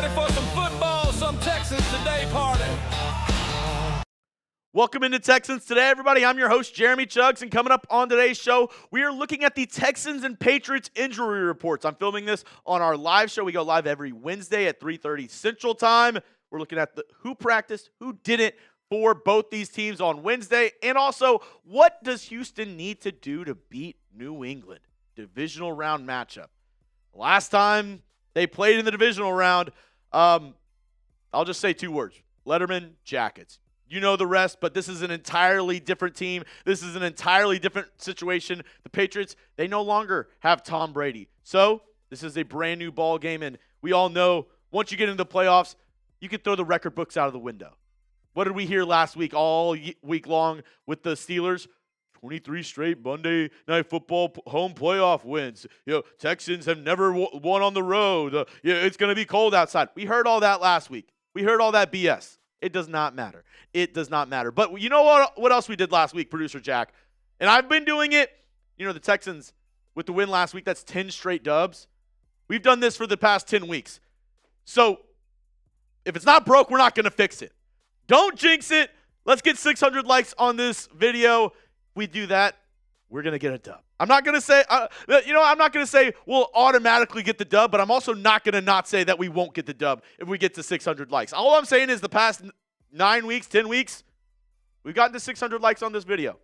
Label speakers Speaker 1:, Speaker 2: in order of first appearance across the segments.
Speaker 1: ready for some football, some Texans Today party.
Speaker 2: Welcome into Texans Today, everybody. I'm your host, Jeremy Chuggs, and coming up on today's show, we are looking at the Texans and Patriots injury reports. I'm filming this on our live show. We go live every Wednesday at 3:30 Central Time. We're looking at who practiced, who didn't for both these teams on Wednesday, and also what does Houston need to do to beat New England? Divisional round matchup. Last time they played in the divisional round, I'll just say two words: Letterman Jackets. You know the rest, but this is an entirely different team. This is an entirely different situation. The Patriots, they no longer have Tom Brady. So this is a brand new ball game, and we all know once you get into the playoffs, you can throw the record books out of the window. What did we hear last week, all week long with the Steelers? 23 straight Monday Night Football home playoff wins. Texans have never won on the road. It's going to be cold outside. We heard all that last week. We heard all that BS. It does not matter. It does not matter. But you know what else we did last week, Producer Jack? And I've been doing it. The Texans, with the win last week, that's 10 straight dubs. We've done this for the past 10 weeks. So if it's not broke, we're not going to fix it. Don't jinx it. Let's get 600 likes on this video. If we do that, we're going to get a dub. I'm not going to say, I'm not going to say we'll automatically get the dub, but I'm also not going to not say that we won't get the dub if we get to 600 likes. All I'm saying is the past 9 weeks, 10 weeks, we've gotten to 600 likes on this video.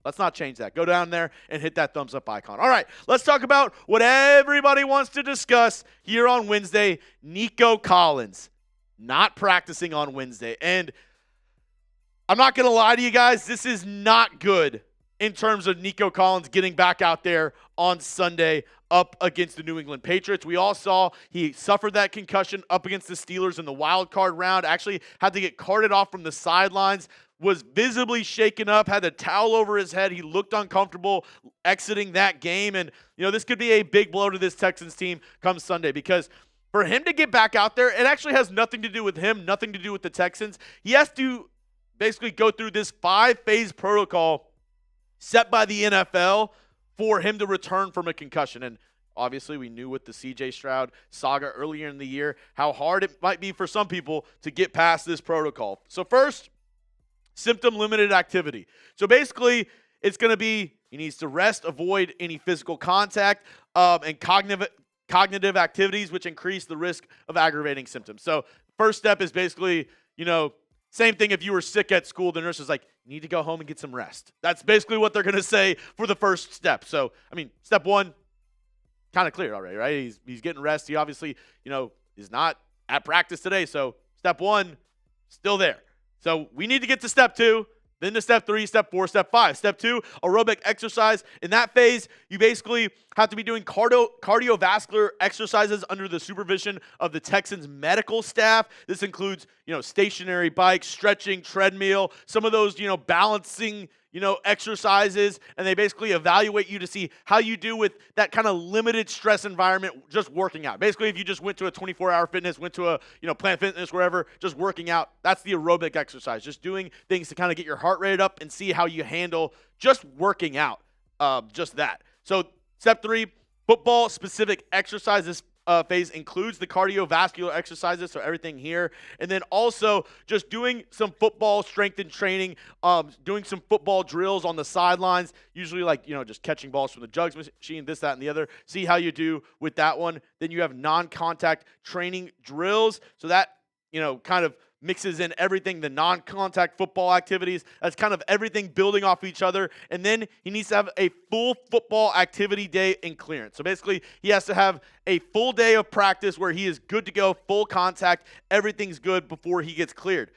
Speaker 2: Let's not change that. Go down there and hit that thumbs up icon. All right, let's talk about what everybody wants to discuss here on Wednesday. Nico Collins not practicing on Wednesday. And I'm not going to lie to you guys, this is not good in terms of Nico Collins getting back out there on Sunday up against the New England Patriots. We all saw he suffered that concussion up against the Steelers in the wild card round, actually had to get carted off from the sidelines, was visibly shaken up, had a towel over his head. He looked uncomfortable exiting that game. And, this could be a big blow to this Texans team come Sunday, because for him to get back out there, it actually has nothing to do with him, nothing to do with the Texans. He has to basically go through this 5-phase protocol set by the NFL for him to return from a concussion. And obviously we knew with the C.J. Stroud saga earlier in the year how hard it might be for some people to get past this protocol. So first, symptom-limited activity. So basically it's going to be he needs to rest, avoid any physical contact, and cognitive activities, which increase the risk of aggravating symptoms. So first step is basically, same thing if you were sick at school, the nurse is like, you need to go home and get some rest. That's basically what they're going to say for the first step. So, step one, kind of clear already, right? He's getting rest. He obviously, is not at practice today. So step one, still there. So we need to get to step two, then to step three, step four, step five. Step two, aerobic exercise. In that phase, you basically have to be doing cardiovascular exercises under the supervision of the Texans medical staff. This includes, stationary bikes, stretching, treadmill, some of those, balancing, exercises, and they basically evaluate you to see how you do with that kind of limited stress environment, just working out. Basically, if you just went to a 24-hour fitness, went to a Planet Fitness, wherever, just working out, that's the aerobic exercise. Just doing things to kind of get your heart rate up and see how you handle just working out, just that. So step three, football-specific exercises. Phase includes the cardiovascular exercises, so everything here. And then also just doing some football strength and training, doing some football drills on the sidelines, usually like, just catching balls from the jugs machine, this, that, and the other. See how you do with that one. Then you have non-contact training drills. So that, kind of mixes in everything, the non-contact football activities. That's kind of everything building off each other. And then he needs to have a full football activity day in clearance. So basically, he has to have a full day of practice where he is good to go, full contact, everything's good before he gets cleared.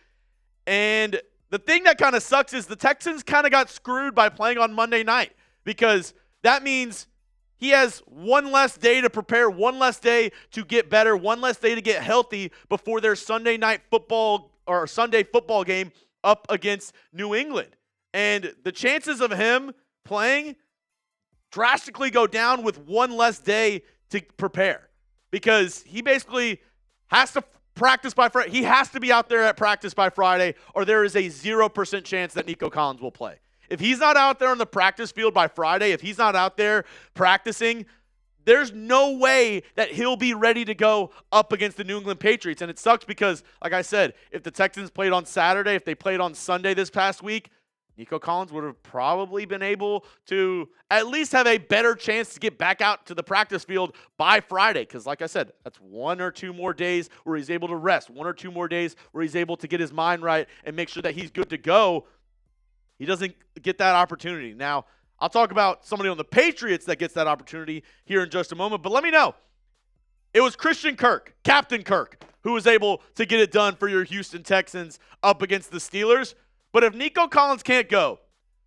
Speaker 2: And the thing that kind of sucks is the Texans kind of got screwed by playing on Monday night, because that means he has one less day to prepare, one less day to get better, one less day to get healthy before their Sunday night football or Sunday football game up against New England. And the chances of him playing drastically go down with one less day to prepare, because he basically has to practice by Friday. He has to be out there at practice by Friday, or there is a 0% chance that Nico Collins will play. If he's not out there on the practice field by Friday, if he's not out there practicing, there's no way that he'll be ready to go up against the New England Patriots. And it sucks because, like I said, if the Texans played on Saturday, if they played on Sunday this past week, Nico Collins would have probably been able to at least have a better chance to get back out to the practice field by Friday. Because, like I said, that's 1 or 2 more days where he's able to rest, 1 or 2 more days where he's able to get his mind right and make sure that he's good to go. He doesn't get that opportunity. Now, I'll talk about somebody on the Patriots that gets that opportunity here in just a moment. But let me know. It was Christian Kirk, Captain Kirk, who was able to get it done for your Houston Texans up against the Steelers. But if Nico Collins can't go,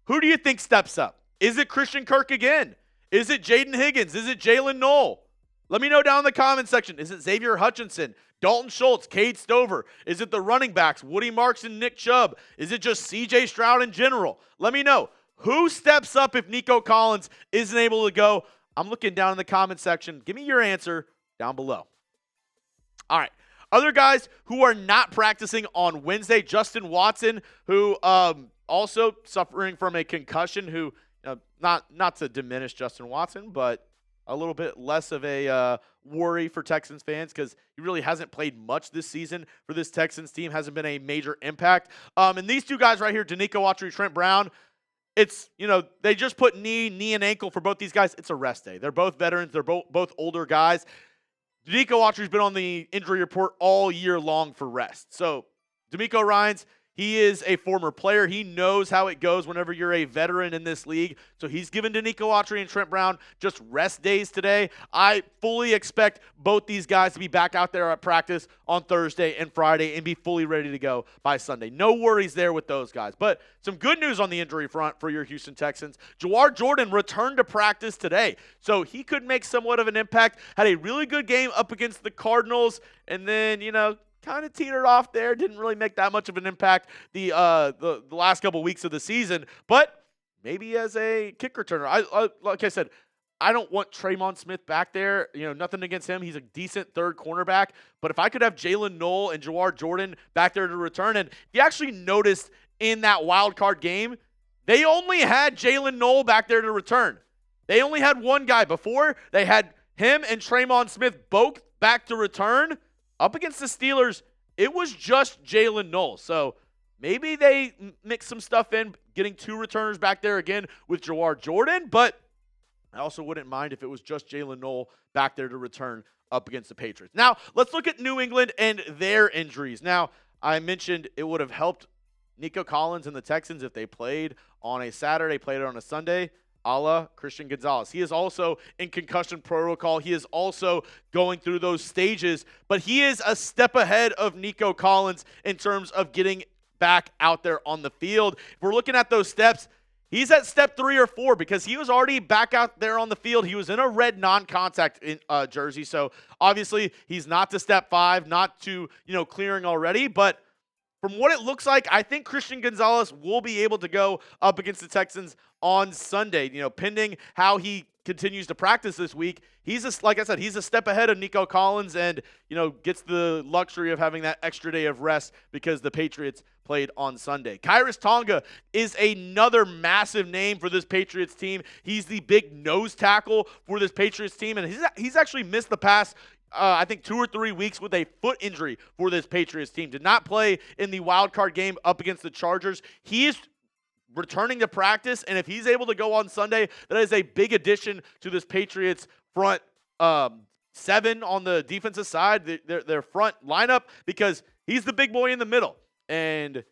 Speaker 2: who do you think steps up? Is it Christian Kirk again? Is it Jaden Higgins? Is it Jalen Knoll? Let me know down in the comment section. Is it Xavier Hutchinson, Dalton Schultz, Cade Stover? Is it the running backs, Woody Marks and Nick Chubb? Is it just C.J. Stroud in general? Let me know. Who steps up if Nico Collins isn't able to go? I'm looking down in the comment section. Give me your answer down below. All right. Other guys who are not practicing on Wednesday, Justin Watson, who also suffering from a concussion, who not to diminish Justin Watson, but a little bit less of a worry for Texans fans because he really hasn't played much this season for this Texans team, hasn't been a major impact. And these two guys right here, Denico Autry, Trent Brown, it's, they just put knee and ankle for both these guys. It's a rest day. They're both veterans. They're both older guys. Denico Autry's been on the injury report all year long for rest. So, D'Amico Ryans, he is a former player. He knows how it goes whenever you're a veteran in this league. So he's given Denico Autry and Trent Brown just rest days today. I fully expect both these guys to be back out there at practice on Thursday and Friday and be fully ready to go by Sunday. No worries there with those guys. But some good news on the injury front for your Houston Texans. Jawhar Jordan returned to practice today. So he could make somewhat of an impact. Had a really good game up against the Cardinals. And then, kind of teetered off there. Didn't really make that much of an impact the last couple weeks of the season. But maybe as a kick returner. Like I said, I don't want Tremon Smith back there. Nothing against him. He's a decent third cornerback. But if I could have Jalen Knoll and Jawhar Jordan back there to return, and if you actually noticed in that wild card game, they only had Jalen Knoll back there to return. They only had one guy. Before, they had him and Tremon Smith both back to return. Up against the Steelers, it was just Jalen Knoll. So maybe they mix some stuff in, getting 2 returners back there again with Jawhar Jordan. But I also wouldn't mind if it was just Jalen Knoll back there to return up against the Patriots. Now, let's look at New England and their injuries. Now, I mentioned it would have helped Nico Collins and the Texans if they played on a Saturday, played on a Sunday, a la Christian Gonzalez. He is also in concussion protocol. He is also going through those stages, but he is a step ahead of Nico Collins in terms of getting back out there on the field. If we're looking at those steps, he's at step 3 or 4 because he was already back out there on the field. He was in a red non-contact jersey, so obviously he's not to step 5, not to clearing already, but from what it looks like, I think Christian Gonzalez will be able to go up against the Texans on Sunday, pending how he continues to practice this week. Like I said, he's a step ahead of Nico Collins and, gets the luxury of having that extra day of rest because the Patriots played on Sunday. Khyiris Tonga is another massive name for this Patriots team. He's the big nose tackle for this Patriots team, and he's actually missed the past I think 2 or 3 weeks with a foot injury for this Patriots team. Did not play in the wild card game up against the Chargers. He is returning to practice, and if he's able to go on Sunday, that is a big addition to this Patriots front 7 on the defensive side, their front lineup, because he's the big boy in the middle. And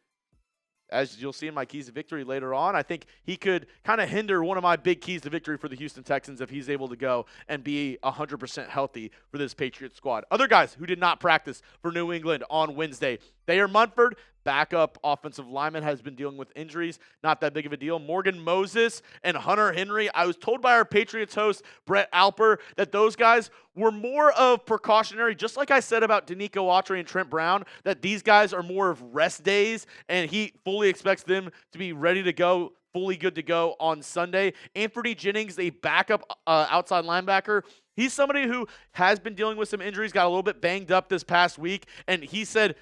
Speaker 2: as you'll see in my keys to victory later on, I think he could kind of hinder one of my big keys to victory for the Houston Texans if he's able to go and be 100% healthy for this Patriots squad. Other guys who did not practice for New England on Wednesday, Thayer Munford, backup offensive lineman, has been dealing with injuries. Not that big of a deal. Morgan Moses and Hunter Henry. I was told by our Patriots host, Brett Alper, that those guys were more of precautionary, just like I said about Denico Autry and Trent Brown, that these guys are more of rest days, and he fully expects them to be ready to go, fully good to go on Sunday. Anfernee Jennings, a backup outside linebacker, He's somebody who has been dealing with some injuries, got a little bit banged up this past week, and he said,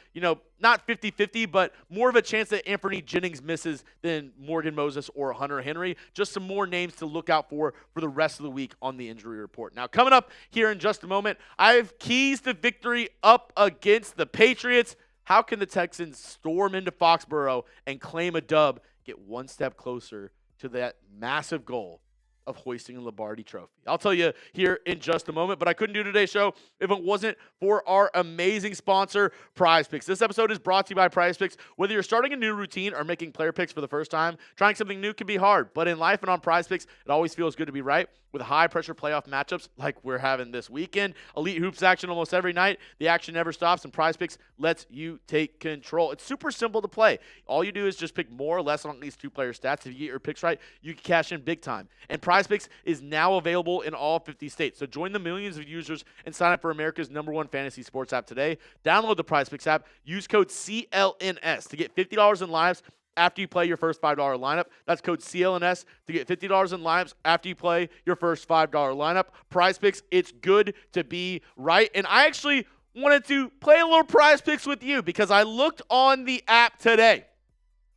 Speaker 2: not 50-50, but more of a chance that Anfernee Jennings misses than Morgan Moses or Hunter Henry. Just some more names to look out for the rest of the week on the injury report. Now, coming up here in just a moment, I have keys to victory up against the Patriots. How can the Texans storm into Foxborough and claim a dub, get one step closer to that massive goal of hoisting a Lombardi trophy? I'll tell you here in just a moment, but I couldn't do today's show if it wasn't for our amazing sponsor, Prize Picks. This episode is brought to you by Prize Picks. Whether you're starting a new routine or making player picks for the first time, trying something new can be hard, but in life and on Prize Picks, it always feels good to be right. With high-pressure playoff matchups like we're having this weekend, elite hoops action almost every night, the action never stops, and Prize Picks lets you take control. It's super simple to play. All you do is just pick more or less on at least two player stats. If you get your picks right, you can cash in big time. And Prize Picks is now available in all 50 states. So join the millions of users and sign up for America's #1 fantasy sports app today. Download the Prize Picks app. Use code CLNS to get $50 in lives after you play your first $5 lineup. That's code CLNS to get $50 in lives after you play your first $5 lineup. Prize Picks, it's good to be right. And I actually wanted to play a little Prize Picks with you because I looked on the app today.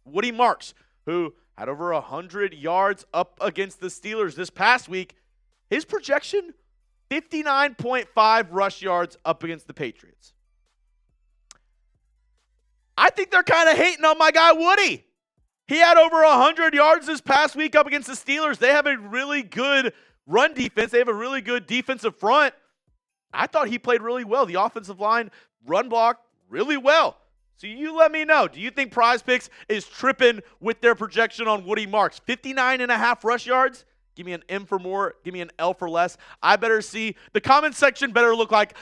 Speaker 2: Woody Marks, who had over 100 yards up against the Steelers this past week, his projection, 59.5 rush yards up against the Patriots. I think they're kind of hating on my guy Woody. He had over 100 yards this past week up against the Steelers. They have a really good run defense. They have a really good defensive front. I thought he played really well. The offensive line run block really well. So you let me know. Do you think Prize Picks is tripping with their projection on Woody Marks? 59.5 rush yards? Give me an M for more. Give me an L for less. I better see. The comment section better look like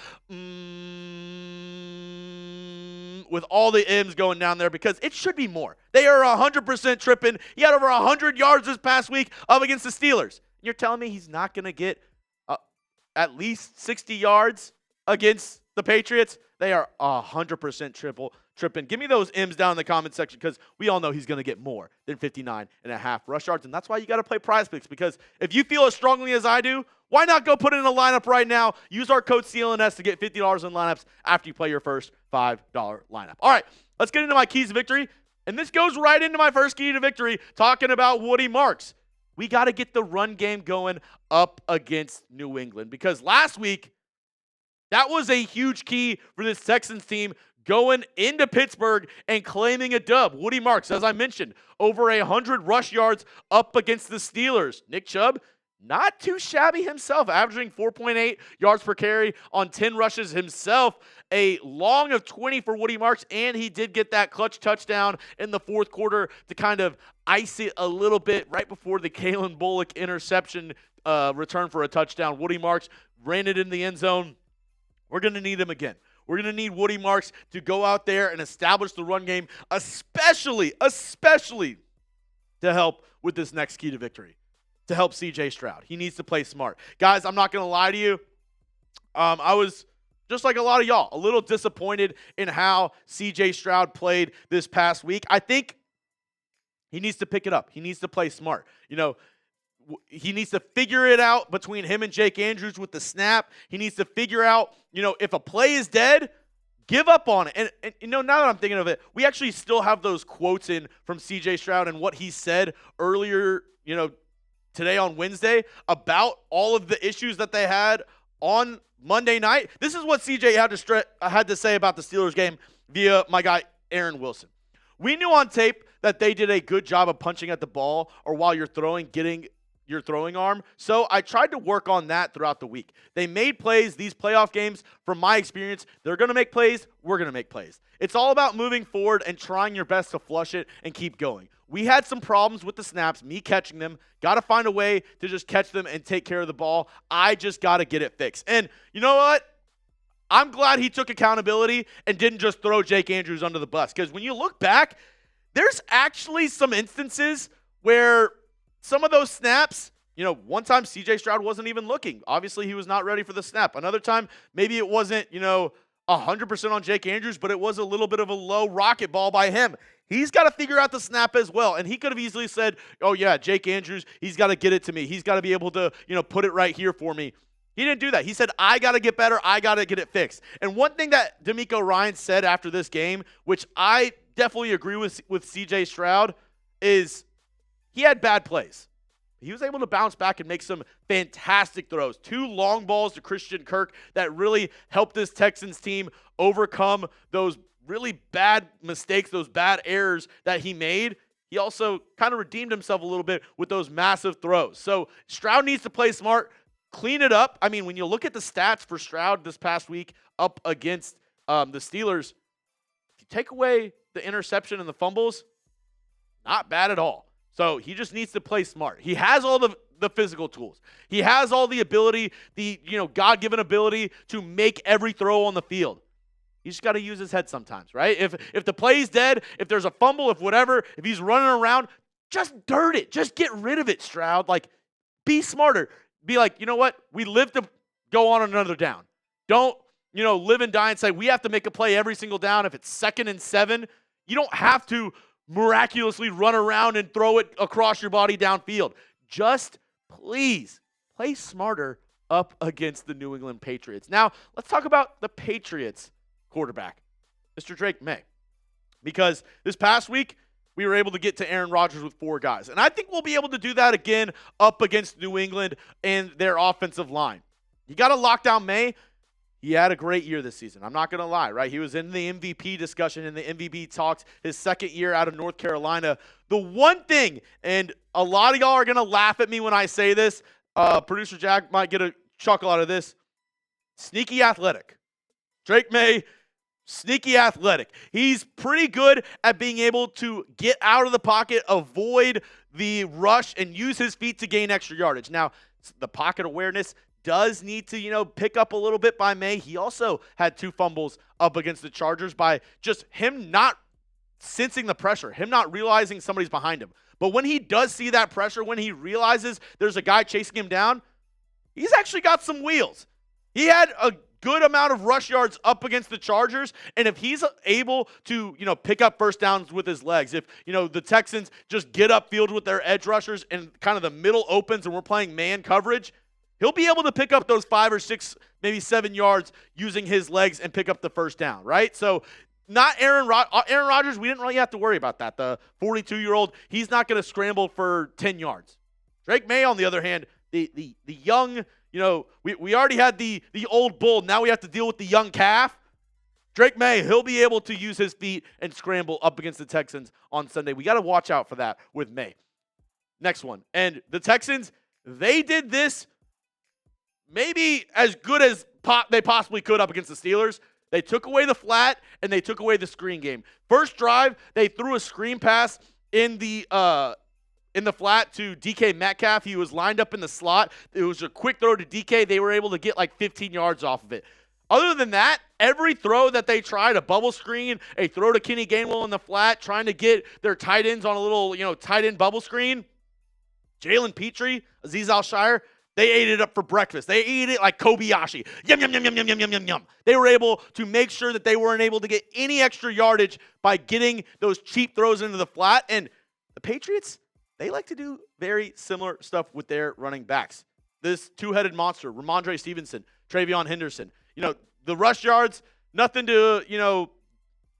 Speaker 2: with all the M's going down there because it should be more. They are 100% tripping. He had over 100 yards this past week up against the Steelers. You're telling me he's not going to get at least 60 yards against the Patriots? They are 100% tripping. Give me those M's down in the comment section because we all know he's going to get more than 59.5 rush yards. And that's why you got to play Prize Picks, because if you feel as strongly as I do, why not go put it in a lineup right now? Use our code CLNS to get $50 in lineups after you play your first $5 lineup. All right, let's get into my keys to victory. And this goes right into my first key to victory, talking about Woody Marks. We got to get the run game going up against New England because last week, that was a huge key for this Texans team going into Pittsburgh and claiming a dub. Woody Marks, as I mentioned, over 100 rush yards up against the Steelers. Nick Chubb, not too shabby himself, averaging 4.8 yards per carry on 10 rushes himself. A long of 20 for Woody Marks, and he did get that clutch touchdown in the fourth quarter to kind of ice it a little bit right before the Kalen Bullock interception return for a touchdown. Woody Marks ran it in the end zone. We're going to need him again. We're going to need Woody Marks to go out there and establish the run game, especially to help with this next key to victory, to help C.J. Stroud. He needs to play smart. Guys, I'm not going to lie to you. I was, just like a lot of y'all, a little disappointed in how C.J. Stroud played this past week. I think he needs to pick it up. He needs to play smart. He needs to figure it out between him and Jake Andrews with the snap. He needs to figure out, if a play is dead, give up on it. And now that I'm thinking of it, we actually still have those quotes in from C.J. Stroud and what he said earlier, today on Wednesday about all of the issues that they had on Monday night. This is what C.J. had to say about the Steelers game via my guy Aaron Wilson. We knew on tape that they did a good job of punching at the ball or while you're throwing, getting your throwing arm. So I tried to work on that throughout the week. They made plays. These playoff games, from my experience, they're going to make plays. We're going to make plays. It's all about moving forward and trying your best to flush it and keep going. We had some problems with the snaps, me catching them. Got to find a way to just catch them and take care of the ball. I just got to get it fixed. And you know what? I'm glad he took accountability and didn't just throw Jake Andrews under the bus. Because when you look back, there's actually some instances where some of those snaps, one time C.J. Stroud wasn't even looking. Obviously, he was not ready for the snap. Another time, maybe it wasn't, 100% on Jake Andrews, but it was a little bit of a low rocket ball by him. He's got to figure out the snap as well. And he could have easily said, oh, yeah, Jake Andrews, he's got to get it to me. He's got to be able to, put it right here for me. He didn't do that. He said, I got to get better. I got to get it fixed. And one thing that D'Amico Ryans said after this game, which I definitely agree with C.J. Stroud, is he had bad plays. He was able to bounce back and make some fantastic throws. 2 long balls to Christian Kirk that really helped this Texans team overcome those really bad mistakes, those bad errors that he made. He also kind of redeemed himself a little bit with those massive throws. So Stroud needs to play smart, clean it up. I mean, when you look at the stats for Stroud this past week up against the Steelers, if you take away the interception and the fumbles, not bad at all. So he just needs to play smart. He has all the physical tools. He has all the ability, the God-given ability to make every throw on the field. He's just got to use his head sometimes, right? If the play's dead, if there's a fumble, if whatever, if he's running around, just dirt it. Just get rid of it, Stroud. Like, be smarter. Be like, you know what? We live to go on another down. Don't, live and die and say we have to make a play every single down. If it's 2nd and 7, you don't have to miraculously run around and throw it across your body downfield. Just please play smarter up against the New England Patriots. Now, let's talk about the Patriots quarterback, Mr. Drake Maye. Because this past week, we were able to get to Aaron Rodgers with 4 guys. And I think we'll be able to do that again up against New England and their offensive line. You got to lock down Maye. He had a great year this season. I'm not going to lie, right? He was in the MVP discussion, in the MVP talks, his 2nd year out of North Carolina. The one thing, and a lot of y'all are going to laugh at me when I say this, producer Jack might get a chuckle out of this, sneaky athletic. Drake Maye, sneaky athletic. He's pretty good at being able to get out of the pocket, avoid the rush, and use his feet to gain extra yardage. Now, the pocket awareness does need to, pick up a little bit by Maye. He also had 2 fumbles up against the Chargers by just him not sensing the pressure, him not realizing somebody's behind him. But when he does see that pressure, when he realizes there's a guy chasing him down, he's actually got some wheels. He had a good amount of rush yards up against the Chargers, and if he's able to, pick up first downs with his legs, if, the Texans just get upfield with their edge rushers and kind of the middle opens and we're playing man coverage, he'll be able to pick up those 5 or 6, maybe 7 yards using his legs and pick up the first down, right? So not Aaron Rodgers, we didn't really have to worry about that. The 42-year-old, he's not going to scramble for 10 yards. Drake Maye, on the other hand, the young, we already had the old bull. Now we have to deal with the young calf. Drake Maye, he'll be able to use his feet and scramble up against the Texans on Sunday. We got to watch out for that with Maye. Next one. And the Texans, they did this maybe as good as they possibly could up against the Steelers. They took away the flat, and they took away the screen game. First drive, they threw a screen pass in the flat to DK Metcalf. He was lined up in the slot. It was a quick throw to DK. They were able to get like 15 yards off of it. Other than that, every throw that they tried, a bubble screen, a throw to Kenny Gainwell in the flat, trying to get their tight ends on a little, tight end bubble screen, Jalen Petrie, Azeez Al-Shire, they ate it up for breakfast. They ate it like Kobayashi. Yum, yum, yum, yum, yum, yum, yum, yum, yum. They were able to make sure that they weren't able to get any extra yardage by getting those cheap throws into the flat. And the Patriots, they like to do very similar stuff with their running backs. This two-headed monster, Ramondre Stevenson, Travion Henderson. The rush yards, nothing to,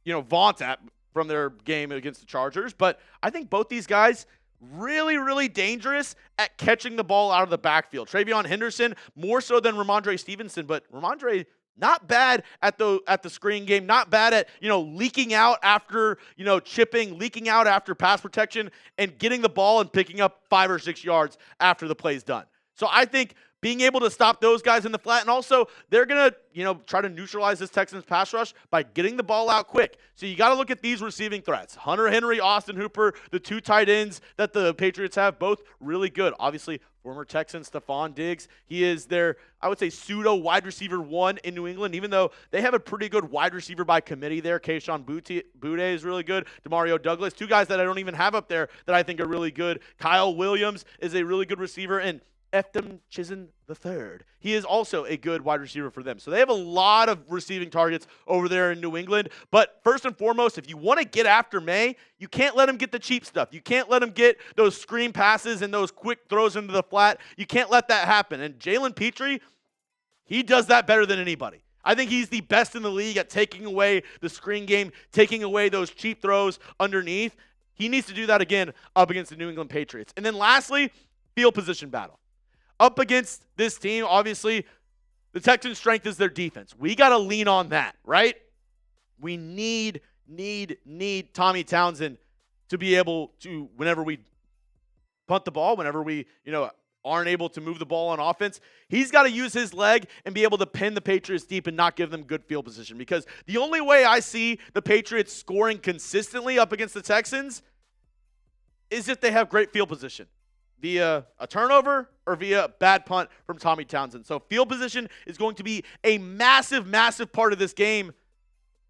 Speaker 2: vaunt at from their game against the Chargers. But I think both these guys really, really dangerous at catching the ball out of the backfield. Travion Henderson, more so than Ramondre Stevenson, but Ramondre, not bad at the screen game, not bad at, leaking out after, chipping, leaking out after pass protection, and getting the ball and picking up 5 or 6 yards after the play's done. So I think being able to stop those guys in the flat, and also they're going to, try to neutralize this Texans pass rush by getting the ball out quick. So you got to look at these receiving threats. Hunter Henry, Austin Hooper, the 2 tight ends that the Patriots have, both really good. Obviously, former Texan Stephon Diggs, he is their, I would say, pseudo wide receiver 1 in New England, even though they have a pretty good wide receiver by committee there. Kayshon Boutte is really good. Demario Douglas, 2 guys that I don't even have up there that I think are really good. Kyle Williams is a really good receiver, and Eftem Chisholm III. He is also a good wide receiver for them. So they have a lot of receiving targets over there in New England. But first and foremost, if you want to get after Maye, you can't let him get the cheap stuff. You can't let him get those screen passes and those quick throws into the flat. You can't let that happen. And Jalen Petrie, He does that better than anybody. I think he's the best in the league at taking away the screen game, taking away those cheap throws underneath. He needs to do that again up against the New England Patriots. And then lastly, field position battle. Up against this team, obviously, the Texans' strength is their defense. We got to lean on that, right? We need Tommy Townsend to be able to, whenever we punt the ball, whenever we, aren't able to move the ball on offense, he's got to use his leg and be able to pin the Patriots deep and not give them good field position. Because the only way I see the Patriots scoring consistently up against the Texans is if they have great field position via a turnover or via a bad punt from Tommy Townsend. So field position is going to be a massive, massive part of this game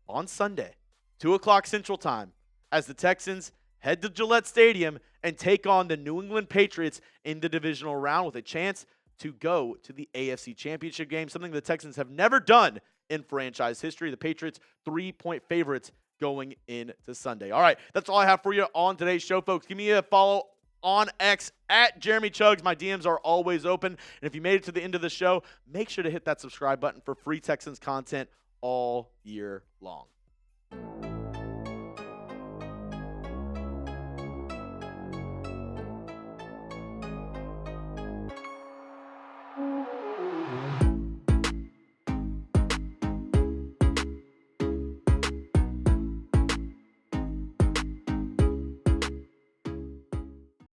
Speaker 2: on Sunday, 2 o'clock Central Time, as the Texans head to Gillette Stadium and take on the New England Patriots in the divisional round with a chance to go to the AFC Championship game, something the Texans have never done in franchise history. The Patriots 3-point favorites going into Sunday. All right, that's all I have for you on today's show, folks. Give me a follow on X at Jeremy Chugs. My DMs are always open. And if you made it to the end of the show, make sure to hit that subscribe button for free Texans content all year long.